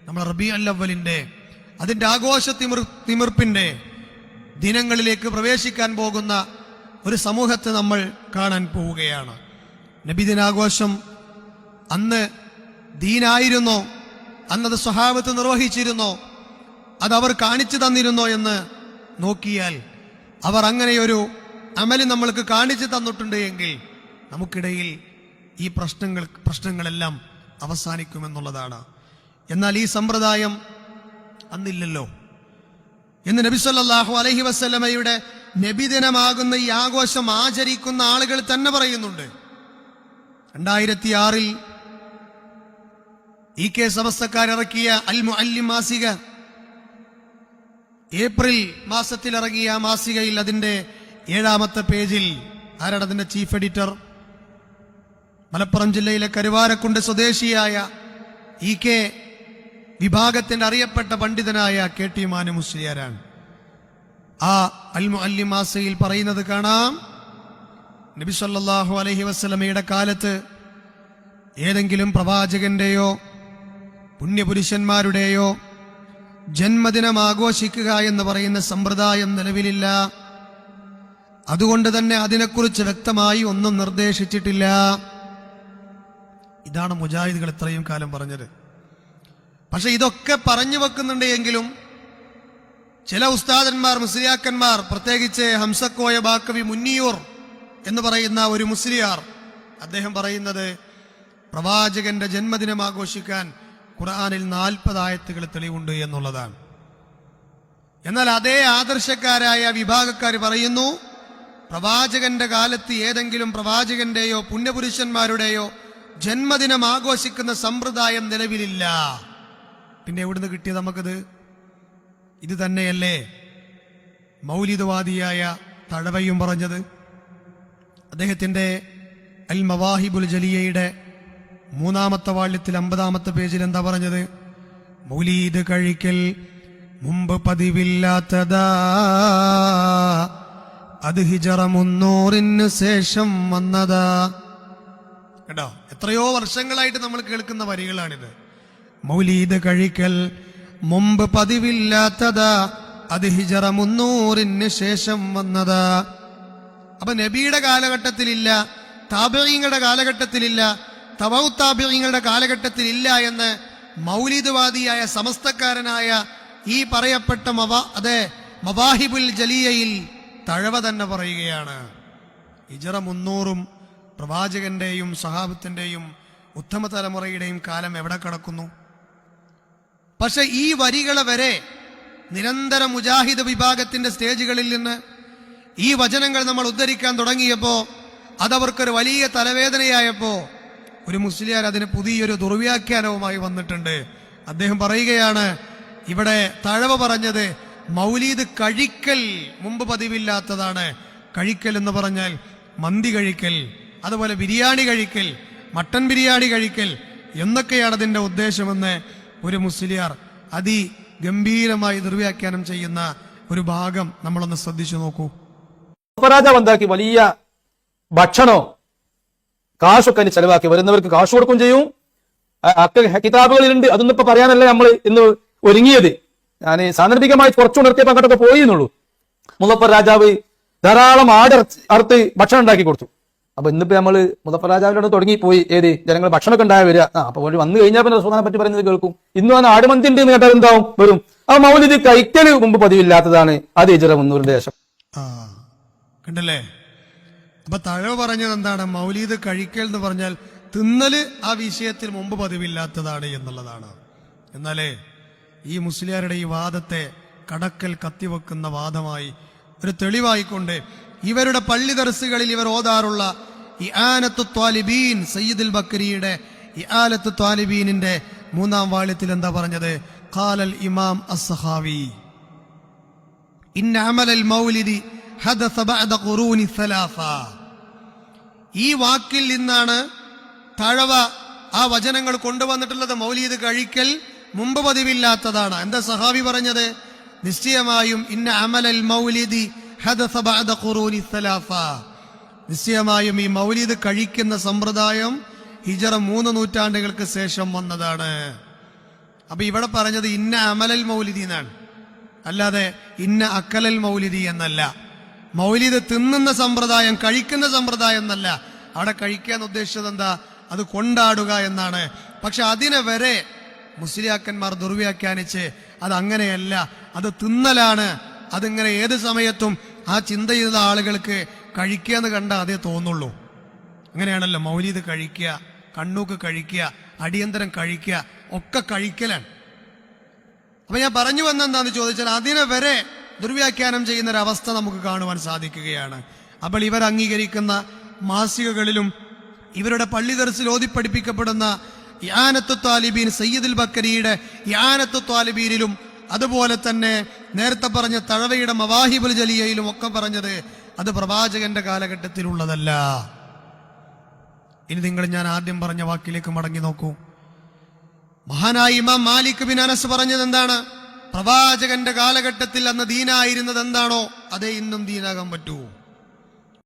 നമ്മൾ റബീഉൽ അവ്വലിന്റെ അതിന്റെ ആഘോഷ തിമിർപ്പിന്റെ ദിനങ്ങളിലേക്ക് പ്രവേശിക്കാൻ പോകുന്ന ഒരു സമൂഹത്തെ നമ്മൾ കാണാൻ പോവുകയാണ്. നബിദിനാഘോഷം അന്ന് ദീനായിരുന്നോ, അന്നത് സ്വഹാബത്ത് നിർവഹിച്ചിരുന്നോ, അതവർ കാണിച്ചു തന്നിരുന്നോ എന്ന് നോക്കിയാൽ അവർ അങ്ങനെയൊരു അമല് നമ്മൾക്ക് കാണിച്ചു തന്നിട്ടുണ്ട് എങ്കിൽ നമുക്കിടയിൽ ഈ പ്രശ്നങ്ങളെല്ലാം അവസാനിക്കുമെന്നുള്ളതാണ്. എന്നാൽ ഈ സമ്പ്രദായം അന്നില്ലല്ലോ എന്ന് നബി സല്ലല്ലാഹു അലൈഹി വസല്ലമയുടെ നബിദിനമാകുന്ന ഈ ആഘോഷം ആചരിക്കുന്ന ആളുകൾ തന്നെ പറയുന്നുണ്ട്. 2006 EK സമസ്തക്കാരിറക്കിയ അൽ മുഅല്ലിം മാസിക, ഏപ്രിൽ മാസത്തിൽ ഇറങ്ങിയ ആ മാസികയിൽ അതിന്റെ 7ാമത്തെ പേജിൽ ആരാണ് അതിന്റെ ചീഫ് എഡിറ്റർ? മലപ്പുറം ജില്ലയിലെ കരുവാരക്കുണ്ട് സ്വദേശിയായ EK വിഭാഗത്തിന്റെ അറിയപ്പെട്ട പണ്ഡിതനായ KT മാനു മുസ്ലിയാരാണ്. ആ അൽ മുഅല്ലിം മാസികയിൽ പറയുന്നത് കാണാം, നബി സല്ലല്ലാഹു അലൈഹി വസല്ലമയുടെ കാലത്ത് ഏതെങ്കിലും പ്രവാചകന്റെയോ പുണ്യപുരുഷന്മാരുടെയോ ജന്മദിനം ആഘോഷിക്കുക എന്ന് പറയുന്ന സമ്പ്രദായം നിലവിലില്ല. അതുകൊണ്ട് തന്നെ അതിനെക്കുറിച്ച് വ്യക്തമായി ഒന്നും നിർദ്ദേശിച്ചിട്ടില്ല. ഇതാണ് മുജാഹിദുകൾ ഇത്രയും കാലം പറഞ്ഞത്. പക്ഷെ ഇതൊക്കെ പറഞ്ഞു വെക്കുന്നുണ്ട് എങ്കിലും ചില ഉസ്താദന്മാർ, മുസ്ലിയാക്കന്മാർ, പ്രത്യേകിച്ച് ഹംസക്കോയ ബാക്കവി മുന്നിയൂർ എന്ന് പറയുന്ന ഒരു മുസ്ലിയാർ, അദ്ദേഹം പറയുന്നത് പ്രവാചകന്റെ ജന്മദിനം ആഘോഷിക്കാൻ ഖുർആനിൽ 40 ആയത്തുകൾ തെളിവുണ്ട് എന്നുള്ളതാണ്. എന്നാൽ അതേ ആദർശക്കാരായ വിഭാഗക്കാർ പറയുന്നു പ്രവാചകന്റെ കാലത്ത് ഏതെങ്കിലും പ്രവാചകന്റെയോ പുണ്യപുരുഷന്മാരുടെയോ ജന്മദിനം ആഘോഷിക്കുന്ന സമ്പ്രദായം നിലവിലില്ല. പിന്നെ എവിടുന്ന് കിട്ടിയത് നമുക്കത്? ഇത് തന്നെയല്ലേ മൗലിദവാദിയായ തഴവയും പറഞ്ഞത്? അദ്ദേഹത്തിന്റെ അൽ മവാഹിബുൽ ജലിയയുടെ 3ാമത്തെ വാള്യത്തിൽ 50ാമത്തെ പേജിൽ എന്താ പറഞ്ഞത്? മൗലീദ് കഴിക്കൽ മുമ്പ് പതിവില്ലാത്തതാ, അത് ഹിജറ 300 ശേഷം വന്നതാ. കേട്ടോ, എത്രയോ വർഷങ്ങളായിട്ട് നമ്മൾ കേൾക്കുന്ന വരികളാണിത്. മൗലീദ് കഴിക്കൽ മുമ്പ് പതിവില്ലാത്തതാ, അത് ഹിജറ 300 ശേഷം വന്നതാ. അപ്പൊ നബിയുടെ കാലഘട്ടത്തിലില്ല, താബിഈങ്ങളുടെ കാലഘട്ടത്തിലില്ല, തബഉ താബിഈങ്ങളുടെ കാലഘട്ടത്തിലില്ല എന്ന് മൗലിദവാദിയായ സമസ്തക്കാരനായ ഈ പറയപ്പെട്ട മവാഹിബുൽ ജലിയയിൽ തഴവ തന്നെ പറയുകയാണ്. ഹിജറ 300 പ്രവാചകന്റെയും സഹാബത്തിന്റെയും ഉത്തമ തലമുറയുടെയും കാലം എവിടെ കിടക്കുന്നു? പക്ഷെ ഈ വരികളെ വരെ നിരന്തരം മുജാഹിദ് വിഭാഗത്തിന്റെ സ്റ്റേജുകളിൽ നിന്ന് ഈ വചനങ്ങൾ നമ്മൾ ഉദ്ധരിക്കാൻ തുടങ്ങിയപ്പോ അതവർക്കൊരു വലിയ തലവേദനയായപ്പോ ഒരു മുസ്ലിയാർ അതിന് പുതിയൊരു ദുർവ്യാഖ്യാനവുമായി വന്നിട്ടുണ്ട്. അദ്ദേഹം പറയുകയാണ്, ഇവിടെ തഴവ പറഞ്ഞത് മൗലീദ് കഴിക്കൽ മുമ്പ് പതിവില്ലാത്തതാണ്. കഴിക്കൽ എന്ന് പറഞ്ഞാൽ മന്തി കഴിക്കൽ, അതുപോലെ ബിരിയാണി കഴിക്കൽ, മട്ടൻ ബിരിയാണി കഴിക്കൽ എന്നൊക്കെയാണ് അതിന്റെ ഉദ്ദേശമെന്ന് ഒരു മുസ്ലിയാർ അതിഗംഭീരമായി ദുർവ്യാഖ്യാനം ചെയ്യുന്ന ഒരു ഭാഗം നമ്മളൊന്ന് ശ്രദ്ധിച്ചു നോക്കൂ. രാജാവ് എന്താക്കി? വലിയ ഭക്ഷണോ കാശൊക്കെ അതിന് ചെലവാക്കി വരുന്നവർക്ക് കാശ് കൊടുക്കുകയും ചെയ്യും. കിതാബുകളിലുണ്ട്. അതൊന്നും ഇപ്പൊ പറയാനല്ല നമ്മൾ ഇന്ന് ഒരുങ്ങിയത്. ഞാൻ സാന്ദർഭികമായി കുറച്ചു നിർത്തിയപ്പോൾ അങ്ങോട്ടൊക്കെ പോയി എന്നുള്ളൂ. മുസഫർ രാജാവ് ധാരാളം ആട് അറുത്ത് ഭക്ഷണം ഉണ്ടാക്കി കൊടുത്തു. അപ്പൊ ഇന്നിപ്പോ നമ്മള് മുസഫർ രാജാവിനോട് തുടങ്ങി പോയി ഏത് ജനങ്ങൾ ഭക്ഷണമൊക്കെ ഉണ്ടായ വരിക. അപ്പൊ വന്നു കഴിഞ്ഞാൽ പിന്നെ റസൂലിനെ പറ്റി പറയുന്നത് കേൾക്കും. ഇന്നും ആ ആടുമന്തി ഉണ്ട് എന്ന് കേട്ടാൽ എന്താവും? വരും. ആ മൗലിദ് കഴിക്കല് മുമ്പ് പതിവില്ലാത്തതാണ്, അത് ഹിജറ 300 ശേഷം. കണ്ടല്ലേ? അപ്പൊ തഴവ് പറഞ്ഞത് എന്താണ്? മൗലീദ് കഴിക്കൽ എന്ന് പറഞ്ഞാൽ തിന്നല് ആ വിഷയത്തിൽ മുമ്പ് പതിവില്ലാത്തതാണ് എന്നുള്ളതാണ്. എന്നാലേ ഈ മുസ്ലിയാരുടെ ഈ വാദത്തെ കടക്കൽ കത്തിവെക്കുന്ന വാദമായി ഒരു തെളിവായിക്കൊണ്ട് ഇവരുടെ പള്ളി ദർസുകളിൽ ഇവർ ഓതാറുള്ള ഇആനത്തു ത്വാലിബീൻ, സയ്യിദുൽ ബക്കരിയുടെ ഇആനത്തു ത്വാലിബീനിന്റെ 3ാം വാള്യത്തിൽ എന്താ പറഞ്ഞത്? ഖാലൽ ഇമാം അസ്സഹാവി ഇന്ന അമലൽ മൗലിദി ഹദസ ബഅദ ഖുറൂനി സലാസ. ഈ വാക്കിൽ നിന്നാണ് തഴവ ആ വചനങ്ങൾ കൊണ്ടുവന്നിട്ടുള്ളത്. മൗലീദ് കഴിക്കൽ മുമ്പ് പതിവില്ലാത്തതാണ്. എന്താ സഹാബി പറഞ്ഞത്? നിശ്ചയമായും ഇന്ന അമലൽ മൗലിദി ഹദസ ബഅദ ഖുറൂനി സലാസ, നിശ്ചയമായും ഈ മൗലീദ് കഴിക്കുന്ന സമ്പ്രദായം ഹിജറ 3 നൂറ്റാണ്ടുകൾക്ക് ശേഷം വന്നതാണ്. അപ്പൊ ഇവിടെ പറഞ്ഞത് ഇന്ന അമലൽ മൗലിദി എന്നാണ്, അല്ലാതെ ഇന്ന അക്കലൽ മൗലിദി എന്നല്ല. മൗലിദ് തിന്നുന്ന സമ്പ്രദായം, കഴിക്കുന്ന സമ്പ്രദായം എന്നല്ല. അവിടെ കഴിക്കാൻ ഉദ്ദേശിച്ചത് എന്താ? അത് കൊണ്ടാടുക എന്നാണ്. പക്ഷെ അതിനെ വരെ മുസ്ലിയാക്കന്മാർ ദുർവ്യാഖ്യാനിച്ച് അത് അങ്ങനെയല്ല, അത് തിന്നലാണ്. അതിങ്ങനെ ഏത് സമയത്തും ആ ചിന്ത ചെയ്ത ആളുകൾക്ക് കഴിക്കുക എന്ന് കണ്ട അതേ തോന്നുള്ളൂ. അങ്ങനെയാണല്ലോ മൗലിദ് കഴിക്കുക, കണ്ണൂക്ക് കഴിക്കുക, അടിയന്തരം കഴിക്കുക, ഒക്കെ കഴിക്കലാണ്. അപ്പൊ ഞാൻ പറഞ്ഞു വന്നെന്താന്ന് ചോദിച്ചാൽ അതിനെ വരെ ദുർവ്യാഖ്യാനം ചെയ്യുന്ന ഒരു അവസ്ഥ നമുക്ക് കാണുവാൻ സാധിക്കുകയാണ്. അപ്പോൾ ഇവർ അംഗീകരിക്കുന്ന മാസികകളിലും ഇവരുടെ പള്ളി ദർസിൽ ഓതി പഠിപ്പിക്കപ്പെടുന്ന ഇആനത്തു ത്വാലിബീൻ സയ്യിദുൽ ബക്കരിയുടെ ഇആനത്തു ത്വാലിബീനിലും അതുപോലെ തന്നെ നേരത്തെ പറഞ്ഞ തഴവയുടെ മവാഹിബുൽ ജലിയയിലും ഒക്കെ പറഞ്ഞത് അത് പ്രവാചകന്റെ കാലഘട്ടത്തിലുള്ളതല്ല. ഇനി നിങ്ങൾ ഞാൻ ആദ്യം പറഞ്ഞ വാക്കിലേക്ക് മടങ്ങി നോക്കൂ. മഹാനായ ഇമാം മാലിക് ബിൻ അനസ് പറഞ്ഞത് എന്താണ്? പ്രവാചകന്റെ കാലഘട്ടത്തിൽ അന്ന് ദീനായിരുന്നത് എന്താണോ അതേ ഇന്നും ദീനാകാൻ പറ്റൂ.